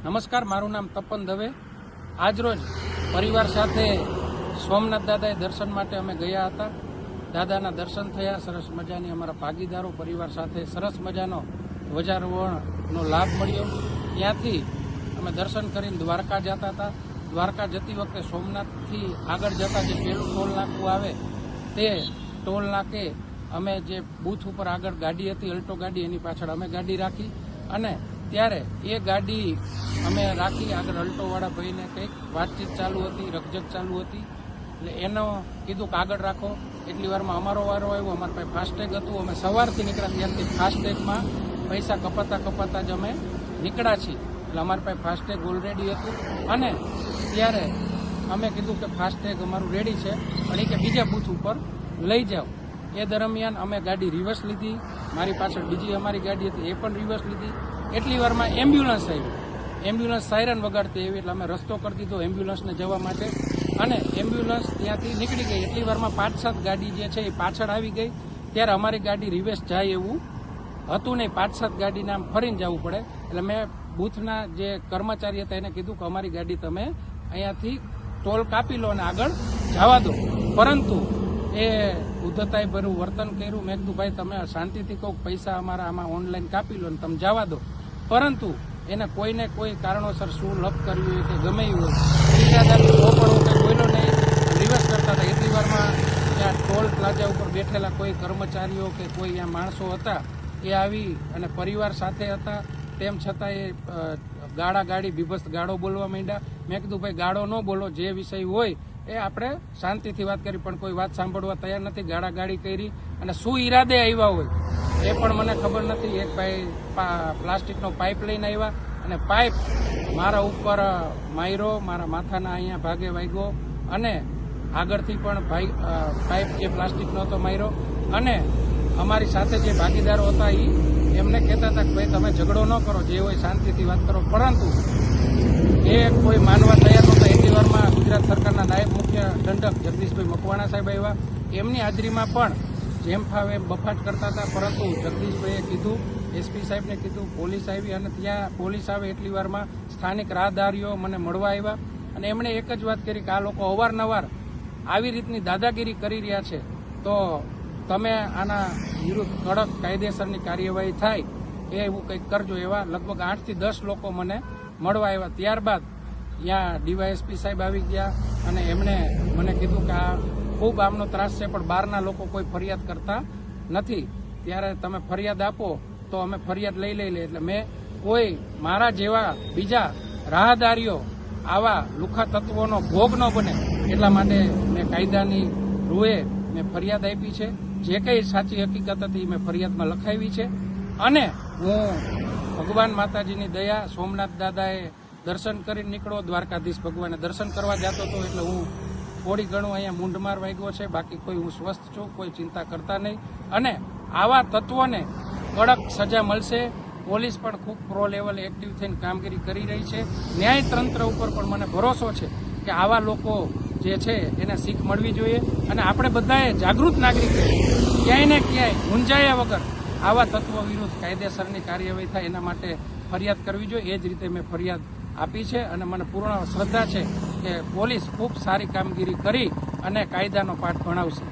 નમસ્કાર, મારું નામ તપન દવે। આજરોજ પરિવાર સાથે સોમનાથ દાદાએ દર્શન માટે અમે ગયા હતા। દાદાના દર્શન થયા, સરસ મજાની અમારા ભાગીદારો પરિવાર સાથે સરસ મજાનો ધ્વજારોહણનો લાભ મળ્યો। ત્યાંથી અમે દર્શન કરીને દ્વારકા જતા હતા। દ્વારકા જતી વખતે સોમનાથથી આગળ જતા જે પેલું ટોલ નાકું આવે તે ટોલ નાકે અમે જે બૂથ ઉપર આગળ ગાડી હતી અલ્ટો ગાડી, એની પાછળ અમે ગાડી રાખી અને ત્યારે એ ગાડી અમે રાખી આગળ અલ્ટોવાળા ભાઈને કંઈક વાતચીત ચાલુ હતી, રકઝક ચાલુ હતી, એટલે એનો કીધું કે આગળ રાખો। એટલી વારમાં અમારો વારો આવ્યો, અમારી પાસે ફાસ્ટેગ હતું। અમે સવારથી નીકળ્યા ત્યારથી ફાસ્ટેગમાં પૈસા કપાતા જ અમે નીકળ્યા છીએ, એટલે અમારી પાસે ફાસ્ટેગ ઓલરેડી હતું અને ત્યારે અમે કીધું કે ફાસ્ટેગ અમારું રેડી છે, પણ એ કે બીજા બૂથ ઉપર લઈ જાઓ। એ દરમિયાન અમે ગાડી રિવર્સ લીધી, મારી પાછળ બીજી અમારી ગાડી હતી એ પણ રિવર્સ લીધી। એટલી વારમાં એમ્બ્યુલન્સ આવી, એમ્બ્યુલન્સ સાયરન વગાડતી આવી, એટલે અમે રસ્તો કરી દીધો એમ્બ્યુલન્સને જવા માટે અને એમ્બ્યુલન્સ ત્યાંથી નીકળી ગઈ। એટલી વારમાં 5-7 ગાડી જે છે એ પાછળ આવી ગઈ, ત્યારે અમારી ગાડી રિવર્સ જાય એવું હતું નહીં, 5-7 ગાડીને આમ ફરીને જવું પડે। એટલે મેં બૂથના જે કર્મચારી હતા એને કીધું કે અમારી ગાડી તમે અહીંયાથી ટોલ કાપી લો અને આગળ જવા દો, પરંતુ એ ઉદ્ધતાએ ભર્યું વર્તન કર્યું। મેં કીધું ભાઈ તમે શાંતિથી કહો, પૈસા અમારા આમાં ઓનલાઈન કાપી લો અને તમે જવા દો, પરંતુ એને કોઈને કોઈ કારણોસર શું લપ કર્યું હોય કે ગમે હોય ઈરાદાથી પણ કે કોઈનો નહીં રિવર્સ કરતા હતા। એટલી વારમાં ત્યાં ટોલ પ્લાઝા ઉપર બેઠેલા કોઈ કર્મચારીઓ કે કોઈ અહીંયા માણસો હતા એ આવી અને પરિવાર સાથે હતા, તેમ છતાં એ ગાડી બીભત્સ ગાળો બોલવા માંડ્યા। મેં કીધું ભાઈ ગાળો ન બોલો, જે વિષય હોય એ આપણે શાંતિથી વાત કરી, પણ કોઈ વાત સાંભળવા તૈયાર નથી, ગાળાગાળી કરી અને શું ઈરાદે આવ્યા હોય એ પણ મને ખબર નથી। એક ભાઈ પ્લાસ્ટિકનો પાઇપ લઈને આવ્યા અને પાઇપ મારા ઉપર માર્યો, મારા માથાના અહીંયા ભાગે વાગ્યો અને આગળથી પણ પાઇપ જે પ્લાસ્ટિકનો હતો માર્યો અને અમારી સાથે જે ભાગીદારો હતા એમને કહેતા હતા કે ભાઈ તમે ઝઘડો ન કરો, જે હોય શાંતિથી વાત કરો, પરંતુ એ કોઈ માનવા તૈયાર નહોતા। એટલી વારમાં ગુજરાત સરકારના નાયબ મુખ્ય દંડક જગદીશભાઈ મકવાણા સાહેબ આવ્યા, એમની હાજરીમાં પણ જેમ ફાવે બફાટ કરતા હતા, પરંતુ જગદીશભાઈએ કીધું, એસપી સાહેબને કીધું, પોલીસ આવી અને ત્યાં પોલીસ આવે એટલી વારમાં સ્થાનિક રાહદારીઓ મને મળવા આવ્યા અને એમણે એક જ વાત કરી કે આ લોકો અવારનવાર આવી રીતની દાદાગીરી કરી રહ્યા છે, તો તમે આના વિરુદ્ધ કડક કાયદેસરની કાર્યવાહી થાય એવું કંઈક કરજો। એવા લગભગ 8 થી 10 લોકો મને મળવા આવ્યા। ત્યારબાદ ત્યાં ડીવાયએસપી સાહેબ આવી ગયા અને એમણે મને કીધું કે આ ખૂબ આમનો ત્રાસ છે, પણ બહારના લોકો કોઈ ફરિયાદ કરતા નથી, ત્યારે તમે ફરિયાદ આપો તો અમે ફરિયાદ લઈ લઈએ। એટલે મેં કોઈ મારા જેવા બીજા રાહદારીઓ આવા લુખા તત્વોનો ભોગ ન બને એટલા માટે મેં કાયદાની રૂએ મેં ફરિયાદ આપી છે। જે કંઈ સાચી હકીકત હતી મેં ફરિયાદમાં લખાવી છે અને હું ભગવાન માતાજીની દયા, સોમનાથ દાદાએ દર્શન કરીને નીકળો, દ્વારકાધીશ ભગવાને દર્શન કરવા જતો હતો, એટલે હું થોડી ઘણું અહીંયા મૂંઢમાર વાગ્યો છે, બાકી કોઈ હું સ્વસ્થ છું, કોઈ ચિંતા કરતા નહીં અને આવા તત્વોને કડક સજા મળશે। પોલીસ પણ ખૂબ પ્રો લેવલે એક્ટિવ થઈને કામગીરી કરી રહી છે। ન્યાયતંત્ર ઉપર પણ મને ભરોસો છે કે આવા લોકો જે છે એને શીખ મળવી જોઈએ અને આપણે બધાએ જાગૃત નાગરિકે ક્યાંય ને ક્યાંય મૂંઝાયા વગર આવા તત્વો વિરુદ્ધ કાયદેસરની કાર્યવાહી થાય એના માટે ફરિયાદ કરવી જોઈએ। એ જ રીતે મેં ફરિયાદ આપી છે અને મને પૂર્ણ શ્રદ્ધા છે કે પોલીસ ખૂબ સારી કામગીરી કરી અને કાયદાનો પાઠ ભણાવશે।